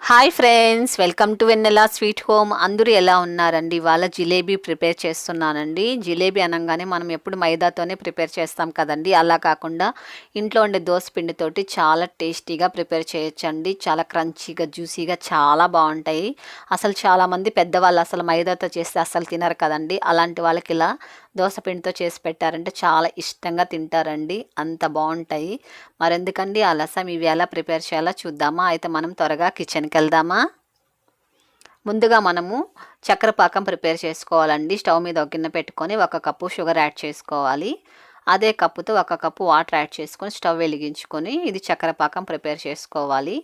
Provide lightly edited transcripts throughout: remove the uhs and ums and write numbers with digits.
Hi friends, welcome to Vennela sweet home. అందరూ ఎలా ఉన్నారండి? ఇవాళ జిలేబీ ప్రిపేర్ చేస్తున్నానండి. జిలేబీ అనగానే మనం ఎప్పుడు మైదాతోనే ప్రిపేర్ చేస్తాం కదండి. అలా కాకుండా ఇంట్లో ఉండే దోస పిండితోటి చాలా టేస్టీగా ప్రిపేర్ చేయొచ్చండి. చాలా క్రంచీగా, జ్యూసీగా చాలా బాగుంటాయి. అసలు చాలామంది పెద్దవాళ్ళు అసలు మైదాతో చేస్తే అసలు తినరు కదండి. అలాంటి వాళ్ళకి ఇలా దోస పిండితో చేసి పెట్టారంటే చాలా ఇష్టంగా తింటారండి. అంత బాగుంటాయి. మరెందుకండి ఆలస్యం, ఇవి ఎలా ప్రిపేర్ చేయాలో చూద్దామా? అయితే మనం త్వరగా కిచెన్కి వెళ్దామా? ముందుగా మనము చక్కెర పాకం ప్రిపేర్ చేసుకోవాలండి. స్టవ్ మీద ఒక గిన్నె పెట్టుకొని 1 కప్పు షుగర్ యాడ్ చేసుకోవాలి. అదే కప్పుతో 1 కప్పు వాటర్ యాడ్ చేసుకొని స్టవ్ వెలిగించుకొని ఇది చక్కెర పాకం ప్రిపేర్ చేసుకోవాలి.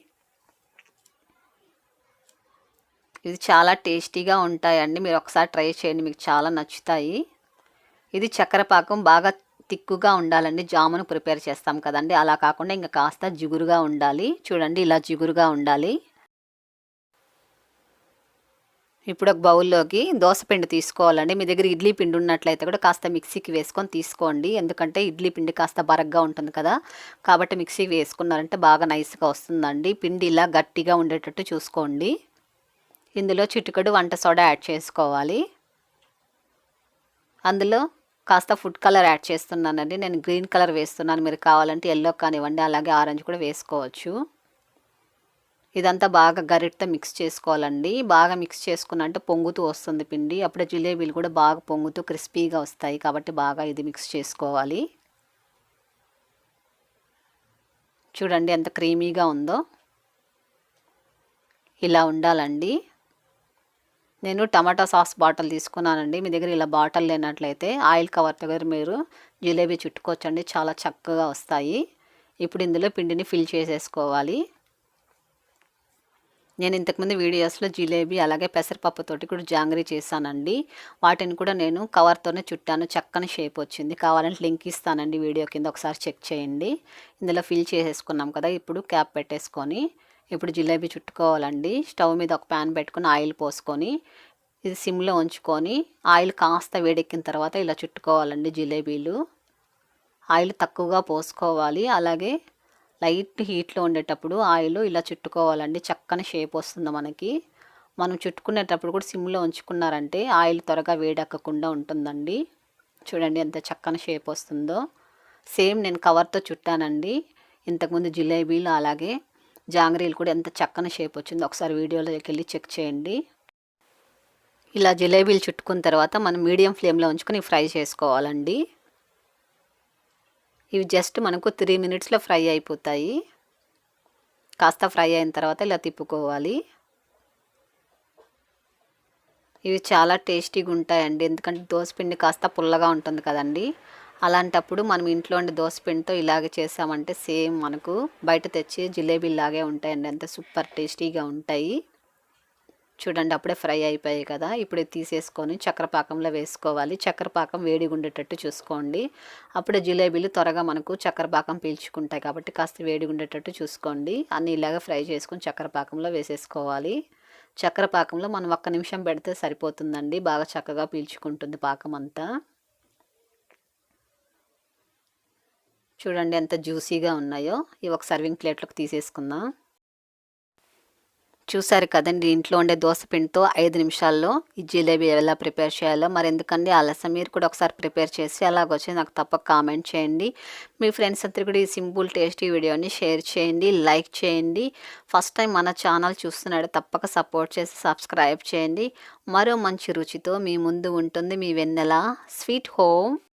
ఇది చాలా టేస్టీగా ఉంటాయండి. మీరు ఒకసారి ట్రై చేయండి, మీకు చాలా నచ్చుతాయి. ఇది చక్కెర పాకం బాగా తిక్కుగా ఉండాలండి. జామును ప్రిపేర్ చేస్తాం కదండి, అలా కాకుండా ఇంకా కాస్త జిగురుగా ఉండాలి. చూడండి, ఇలా జిగురుగా ఉండాలి. ఇప్పుడు ఒక బౌల్లోకి దోసపిండి తీసుకోవాలండి. మీ దగ్గర ఇడ్లీ పిండి ఉన్నట్లయితే కూడా కాస్త మిక్సీకి వేసుకొని తీసుకోండి. ఎందుకంటే ఇడ్లీ పిండి కాస్త బరగ్గా ఉంటుంది కదా, కాబట్టి మిక్సీకి వేసుకున్నారంటే బాగా నైస్గా వస్తుందండి. పిండి ఇలా గట్టిగా ఉండేటట్టు చూసుకోండి. ఇందులో చిటికెడు వంట సోడా యాడ్ చేసుకోవాలి. అందులో కాస్త ఫుడ్ కలర్ యాడ్ చేస్తున్నానండి. నేను గ్రీన్ కలర్ వేస్తున్నాను. మీరు కావాలంటే ఎల్లో కానివ్వండి, అలాగే ఆరెంజ్ కూడా వేసుకోవచ్చు. ఇదంతా బాగా గరిటతో మిక్స్ చేసుకోవాలండి. బాగా మిక్స్ చేసుకున్నంటే పొంగుతూ వస్తుంది పిండి. అప్పుడే జిలేబీలు కూడా బాగా పొంగుతూ క్రిస్పీగా వస్తాయి. కాబట్టి బాగా ఇది మిక్స్ చేసుకోవాలి. చూడండి ఎంత క్రీమీగా ఉందో. ఇలా ఉండాలండి. నేను టమాటా సాస్ బాటిల్ తీసుకున్నానండి. మీ దగ్గర ఇలా బాటిల్ లేనట్లయితే ఆయిల్ కవర్ దగ్గర మీరు జిలేబీ చుట్టుకోవచ్చండి. చాలా చక్కగా వస్తాయి. ఇప్పుడు ఇందులో పిండిని ఫిల్ చేసేసుకోవాలి. నేను ఇంతకుముందు వీడియోస్లో జిలేబీ అలాగే పెసరపప్పుతోటి కూడా జాంగ్రీ చేశానండి. వాటిని కూడా నేను కవర్తోనే చుట్టాను. చక్కని షేప్ వచ్చింది. కావాలంటే లింక్ ఇస్తానండి వీడియో కింద, ఒకసారి చెక్ చేయండి. ఇందులో ఫిల్ చేసేసుకున్నాం కదా. ఇప్పుడు క్యాప్ పెట్టేసుకొని ఇప్పుడు జిలేబీ చుట్టుకోవాలండి. స్టవ్ మీద ఒక ప్యాన్ పెట్టుకొని ఆయిల్ పోసుకొని ఇది సిమ్లో ఉంచుకొని ఆయిల్ కాస్త వేడెక్కిన తర్వాత ఇలా చుట్టుకోవాలండి జిలేబీలు. ఆయిల్ తక్కువగా పోసుకోవాలి. అలాగే లైట్ హీట్లో ఉండేటప్పుడు ఆయిల్ ఇలా చుట్టుకోవాలండి. చక్కని షేప్ వస్తుంది మనకి. మనం చుట్టుకునేటప్పుడు కూడా సిమ్లో ఉంచుకున్నారంటే ఆయిల్ త్వరగా వేడెక్కకుండా ఉంటుందండి. చూడండి ఎంత చక్కని షేప్ వస్తుందో. సేమ్ నేను కవర్తో చుట్టానండి ఇంతకుముందు జిలేబీలు అలాగే జాంగ్రీలు కూడా ఎంత చక్కని షేప్ వచ్చిందో ఒకసారి వీడియోలోకి వెళ్ళి చెక్ చేయండి. ఇలా జిలేబీలు చుట్టుకున్న తర్వాత మనం మీడియం ఫ్లేమ్లో ఉంచుకొని ఫ్రై చేసుకోవాలండి. ఇవి జస్ట్ మనకు 3 మినిట్స్లో ఫ్రై అయిపోతాయి. కాస్త ఫ్రై అయిన తర్వాత ఇలా తిప్పుకోవాలి. ఇవి చాలా టేస్టీగా ఉంటాయండి. ఎందుకంటే దోసపిండి కాస్త పుల్లగా ఉంటుంది కదండి. అలాంటప్పుడు మనం ఇంట్లో ఉండే దోసపిండితో ఇలాగే చేసామంటే సేమ్ మనకు బయట తెచ్చి జిలేబీలాగే ఉంటాయండి. అంత సూపర్ టేస్టీగా ఉంటాయి. చూడండి అప్పుడే ఫ్రై అయిపోయాయి కదా. ఇప్పుడు తీసేసుకొని చక్కెర పాకంలో వేసుకోవాలి. చక్కెర పాకం వేడిగా ఉండేటట్టు చూసుకోండి. అప్పుడే జిలేబీలు త్వరగా మనకు చక్కెర పాకం పీల్చుకుంటాయి. కాబట్టి కాస్త వేడిగా ఉండేటట్టు చూసుకోండి. అన్నీ ఇలాగ ఫ్రై చేసుకొని చక్కెర పాకంలో వేసేసుకోవాలి. చక్కెర పాకంలో మనం 1 నిమిషం పెడితే సరిపోతుందండి. బాగా చక్కగా పీల్చుకుంటుంది పాకం అంతా. చూడండి ఎంత జ్యూసీగా ఉన్నాయో. ఇవి ఒక సర్వింగ్ ప్లేట్లోకి తీసేసుకుందాం. చూసారు కదండి, ఇంట్లో ఉండే దోసపిండితో 5 నిమిషాల్లో ఈ జిలేబీ ఎలా ప్రిపేర్ చేయాలో. మరి ఎందుకండి ఆలస్యం, మీరు కూడా ఒకసారి ప్రిపేర్ చేసి అలాగొచ్చి నాకు తప్పక కామెంట్ చేయండి. మీ ఫ్రెండ్స్ అందరికీ కూడా ఈ సింపుల్ టేస్టీ వీడియోని షేర్ చేయండి, లైక్ చేయండి. ఫస్ట్ టైం మన ఛానల్ చూస్తున్నాడు తప్పక సపోర్ట్ చేసి సబ్స్క్రైబ్ చేయండి. మరో మంచి రుచితో మీ ముందు ఉంటుంది మీ వెన్నెల స్వీట్ హోమ్.